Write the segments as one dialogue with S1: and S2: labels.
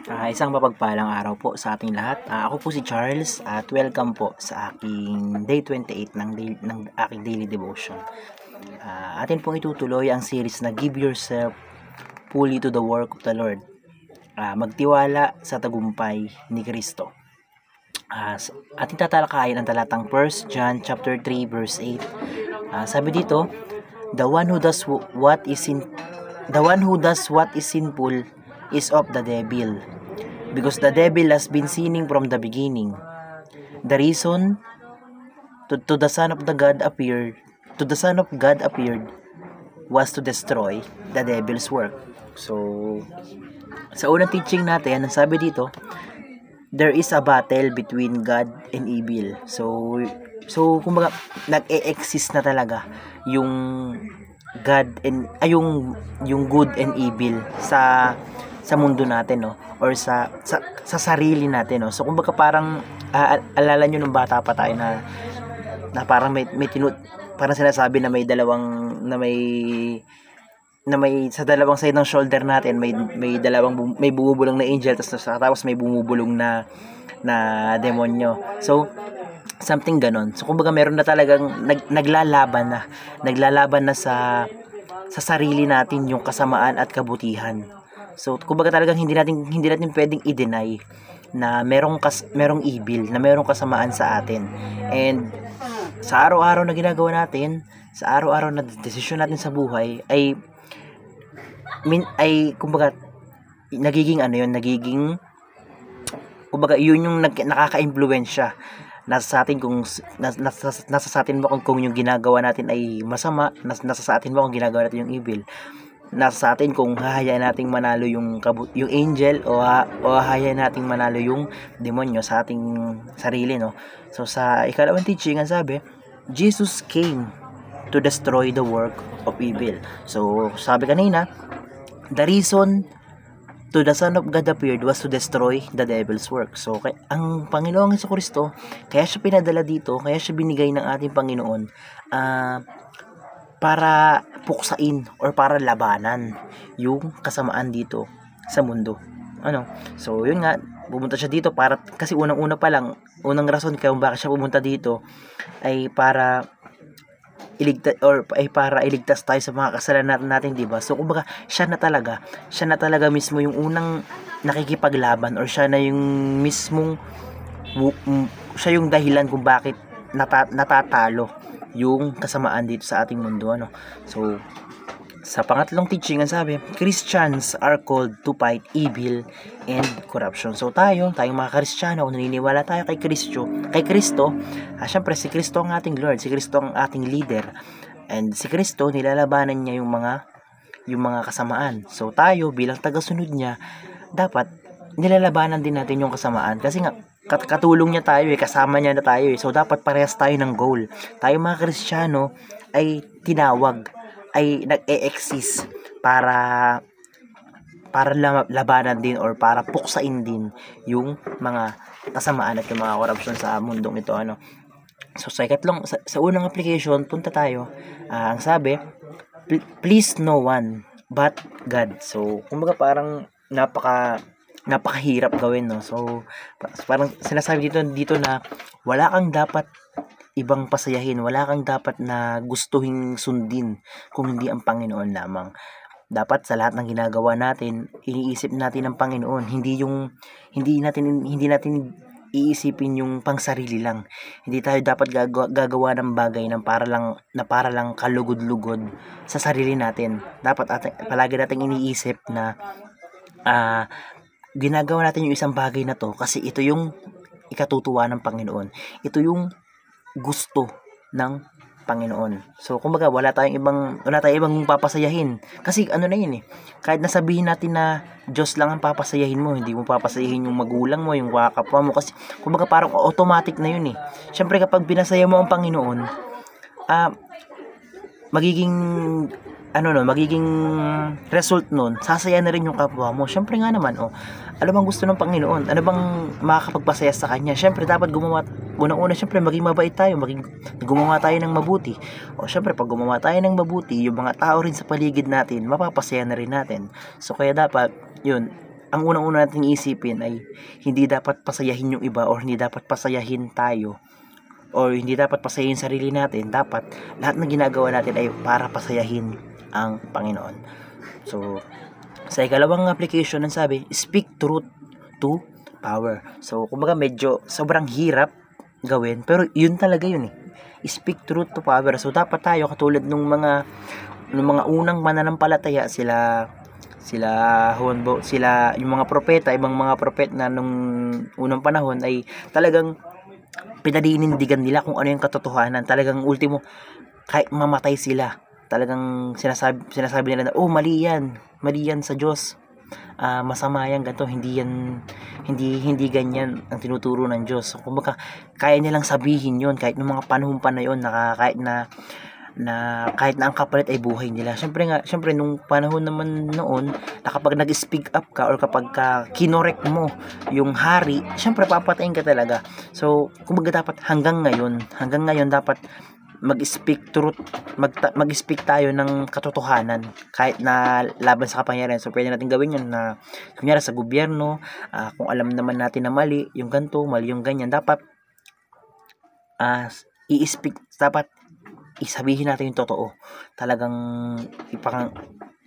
S1: Isang mapagpalang araw po sa ating lahat. Ako po si Charles at welcome po sa aking day 28 ng aking daily devotion. Atin pong itutuloy ang series na Give Yourself Fully to the Work of the Lord. Magtiwala sa tagumpay ni Kristo. Ating tatalakayin ang talatang 1 John chapter 3 verse 8. Sabi dito, the one who does what is sinful is of the devil, because the devil has been sinning from the beginning. The reason to the Son of God appeared was to destroy the devil's work. So, sa unang teaching natin, ang sabi dito, there is a battle between God and evil. So kumbaga nag-e-exist na talaga yung God and yung good and evil sa mundo natin, no, or sa sarili natin, no. So kumbaga parang alala niyo nung bata pa tayo na parang parang sinasabi na may sa dalawang side ng shoulder natin may bumubulong na angel, tapos may bumubulong na demonyo. So something ganon. So kumbaga meron na talagang naglalaban na sa sarili natin yung kasamaan at kabutihan. So kumbaga talagang hindi natin pwedeng i-deny na merong evil, na merong kasamaan sa atin. And sa araw-araw na ginagawa natin, sa araw-araw na desisyon natin sa buhay ay kumbaga kumbaga yun yung nakaka-impluwensya nasa sa atin mo kung yung ginagawa natin ay masama, nasa sa atin mo kung ginagawa natin yung evil. Nasa sa atin kung hahayaan nating manalo yung angel o hahayaan nating manalo yung demonyo sa ating sarili, no. So sa ikalawang teaching, ang sabi, Jesus came to destroy the work of evil. So sabi kanina, the reason to the Son of God appeared was to destroy the devil's work. So ang Panginoong Jesucristo, kaya siya pinadala dito, kaya siya binigay ng ating Panginoon para puksain or para labanan yung kasamaan dito sa mundo. So yun nga, pumunta siya dito kasi unang rason kung bakit siya pumunta dito ay para iligtas tayo sa mga kasalanan natin, di ba? So kumbaga siya na talaga mismo yung unang nakikipaglaban, or siya na yung mismong siya yung dahilan kung bakit natatalo yung kasamaan dito sa ating mundo, ano. So sa pangatlong teaching, ang sabi, Christians are called to fight evil and corruption. So tayong mga Kristiyano, kung naniniwala tayo kay Kristo, syempre si Kristo ang ating Lord, si Kristo ang ating leader, and si Kristo, nilalabanan niya yung mga kasamaan. So tayo bilang tagasunod niya, dapat nilalabanan din natin yung kasamaan, kasi nga katulong niya tayo, kasama niya na tayo, so dapat parehas tayo ng goal. Tayo mga Kristiyano ay nag-e-exist para labanan din or para puksain din yung mga kasamaan at yung mga corruption sa mundong ito, ano. So sa unang application, punta tayo, ang sabi, please no one but God. So kumbaga parang napakahirap gawin, no. So parang sinasabi dito na wala kang dapat ibang pasayahin, wala kang dapat na gustuhin sundin kung hindi ang Panginoon lamang. Dapat sa lahat ng ginagawa natin, iniisip natin ang Panginoon, hindi natin iisipin yung pangsarili lang. Hindi tayo dapat gagawa ng bagay para lang kalugod-lugod sa sarili natin. Dapat palagi nating iniisip na ginagawa natin yung isang bagay na to kasi ito yung ikatutuwa ng Panginoon. Ito yung gusto ng Panginoon. So kumbaga wala tayong ibang papasayahin. Kasi na yun, kahit nasabihin natin na Diyos lang ang papasayahin mo, hindi mo papasayahin yung magulang mo, yung kapwa mo, kasi kumbaga parang automatic na yun. Syempre kapag pinasaya mo ang Panginoon, magiging result nun, sasaya na rin yung kapwa mo. Syempre nga naman, ano bang gusto ng Panginoon? Ano bang makakapagpasaya sa Kanya? Syempre dapat syempre maging mabait tayo, gumawa tayo ng mabuti. Syempre pag gumawa tayo ng mabuti, yung mga tao rin sa paligid natin, mapapasaya na rin natin. So kaya dapat, yun, ang unang-una nating isipin ay hindi dapat pasayahin yung iba or hindi dapat pasayahin tayo or hindi dapat pasayahin sarili natin. Dapat lahat ng ginagawa natin ay para pasayahin ang Panginoon. So, sa ikalawang application ng sabi, speak truth to power. So, kumbaga medyo sobrang hirap gawin, pero yun talaga yun eh. Speak truth to power. So, dapat tayo katulad nung mga unang mananampalataya, sila yung mga propeta, ibang mga propet na nung unang panahon ay talagang pinadinindigan nila kung ano yung katotohanan. Talagang ultimo, kahit mamatay sila, talagang sinasabi nila na, oh, mali yan sa Diyos, masama yan, ganito, hindi ganyan ang tinuturo ng Diyos. So, kumbaga, kaya nilang sabihin yon kahit ng mga panahon pa na yun, kahit na ang kapalit ay buhay nila. Syempre nung panahon naman noon, na kapag nag-speak up ka or kapag kinorek mo yung hari, syempre papatayin ka talaga. So, kumbaga dapat hanggang ngayon dapat mag-speak truth, mag-speak tayo ng katotohanan kahit na laban sa kapangyarihan. So, pwede natin gawin yun na kunyari sa gobyerno, kung alam naman natin na mali yung ganito, mali yung ganyan, dapat dapat isabihin natin yung totoo. Talagang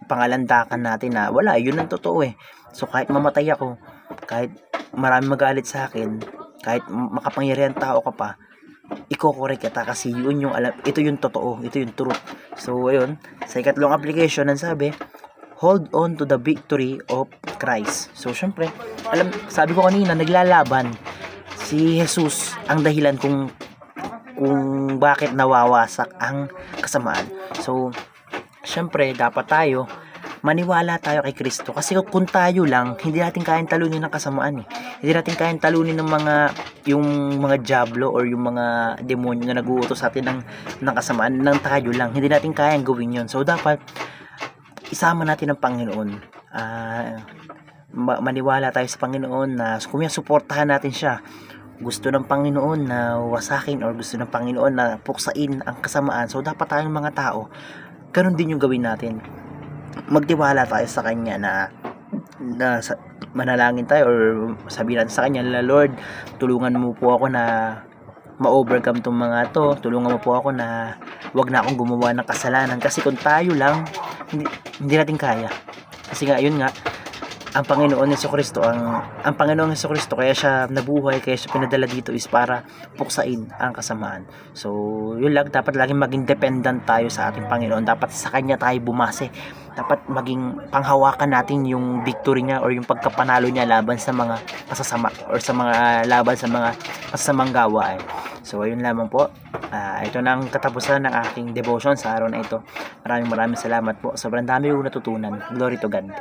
S1: ipangalandakan natin na wala, yun ang totoo eh. So, kahit mamatay ako, kahit marami magalit sa akin, kahit makapangyarihan tao ka pa, iko-correct kita kasi yun yung alam, ito yung totoo, ito yung truth. So, ayun, sa ikatlong application, ang sabi, hold on to the victory of Christ. So, syempre, sabi ko kanina, naglalaban si Jesus ang dahilan kung bakit nawawasak ang kasamaan. So, syempre, dapat maniwala tayo kay Kristo. Kasi kung tayo lang, hindi natin kayang talunin ng kasamaan eh. Hindi natin kayang talunin ng yung mga diablo or yung mga demonyo na nag-uutos sa atin ng kasamaan ng tayo lang. Hindi natin kayang gawin yon. So, dapat isama natin ang Panginoon. Maniwala tayo sa Panginoon na kung suportahan natin siya. Gusto ng Panginoon na wasakin or gusto ng Panginoon na puksain ang kasamaan. So, dapat tayong mga tao, ganun din yung gawin natin. Magtiwala tayo sa Kanya na manalangin tayo or sabihin natin sa Kanya, Lord, tulungan mo po ako na ma-overcome tong mga to. Tulungan mo po ako na wag na akong gumawa ng kasalanan. Kasi kung tayo lang, hindi natin kaya. Kasi nga, yun nga, ang Panginoon Jesucristo, ang Panginoong Jesucristo, kaya siya nabuhay, kaya siya pinadala dito is para puksain ang kasamaan. So, yun lang, dapat laging maging dependent tayo sa ating Panginoon. Dapat sa Kanya tayo bumase. Dapat maging panghawakan natin yung victory niya or yung pagkapanalo niya laban sa mga masasama or sa mga laban sa mga masasamang gawain. So, ayun lamang po. Ito na ang katapusan ng aking devotion sa araw na ito. Maraming salamat po. Sobrang dami yung natutunan. Glory to God.